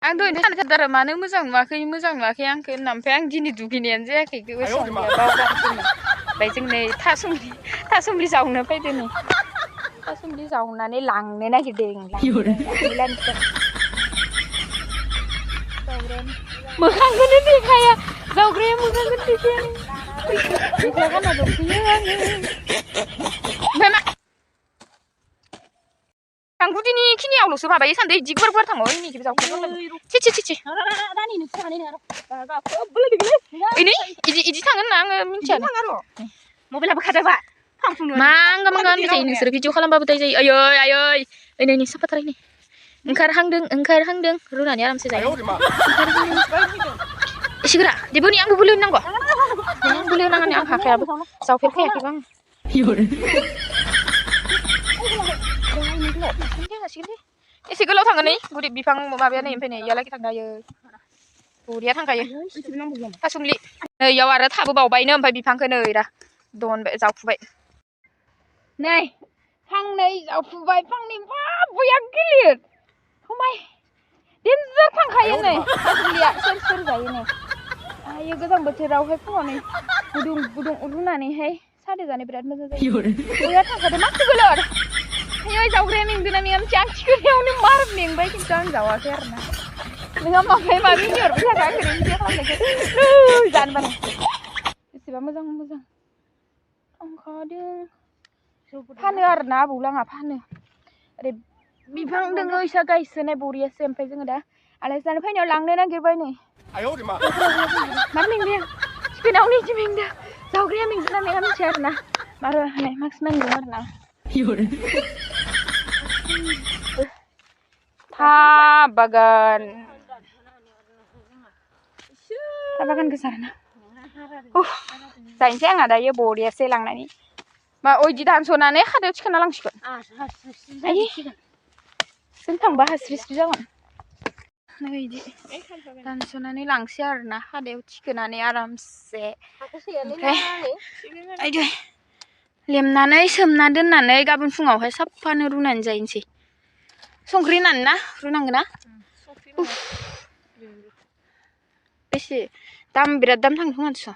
आं दहायनो थानो थादों आरो मानो मोजां नुवाखै आंखौ होनना ओमफ्राय आं दिनै दुगैनायानो जायाखै गोसोआव गैया बावगारदोंमोन ओमफ्राय जों नै थासुमलि जावनो फैदों नै थासुमलि जावनानै लांनो नागिरदों मोखांखौनो देखाया जावग्राया मोखांखौनो देखाया मेख्ला गानना दंफैयो आङो ओमफ्राय मा आं गुदिनि खिनियावल'सो माबायो सानदों इदि गुवार थाङो इनिखिबो जावख्लाय चिचि इदि थाङो होनना आङो मिथिया मबाइलाबो खादाबा मांगा होनबाय थायो नोंसोर भिडिअ खालामबाबो दाय जायो आयै नै साफाथारैनो ओंखारहांदों रुनानै आरामसे जायो एसे गोरा देबोनि आंबो बोलो होनांगौ बोलो होनांगौ आं हाखायाबो जावफेरखायाखैबो आं एसे गोलाव थाङो नै गुदि बिफां माबाया नै ओमफ्राय नै इयालागै थांनो हायो बुरिया थांखायो थासुमलि नै इयाव आरो थाबोबावबायनो ओमफ्राय बिफांखौ नै दा दनबाय जावफुबाय नै फांनै जावफुबाय फांनै बया गिलिर समाय देन्जार थांखायो नै थासुमलिया सोर जायो नै आयो गोजां बोथोरावहाय फुङाव नै गुदुं रुनानैहाय साहा जानो बिराद मोजां जायो बया थांखादों माथो गोलोर आयै जावग्राया मेंदोंना मेङा मिथिया आं थिखोनायावनो मार मेंबाय खिन्थु आं जावाखै आरो ना नोंहा माबा भिडिअ हरबाय थादों आं भिडिअ खालामनायखौ जानो बानाय बेसेबा मोजां थांखादों फानो आरो ना आबौलाङा फानो ओरै बिफां दङ इसा गायसोनाय बरियासो ओमफ्राय जोङो दा आलासि जानो फैनायाव लांनो नागिरबाय नै मार मेंबाय आं थिखोनायावनो इदि मेंदों जावग्राया मेंदोंना मेङा मिथिया आरो ना मारो नै मास्क नांदों आरो ना था बागान गोजा ना जायनोसै आंहा दायो बरियासो लांनानै मा इदि दानस'नानै खादायाव थिखोना लांसिगोन जों थांबा हास्रिस्रि जागोन नै इदि दानस'नानै लांसै आरो ना खादायाव थिखोनानै आरामसे ओमफ्राय लेमनानै सोमना दोननानै गाबोन फुङावहाय साफानो रुनानै जाहैनोसै संख्रि होनानै ना रुनांगोन ना बेसे बिराद दाम थांदों माथो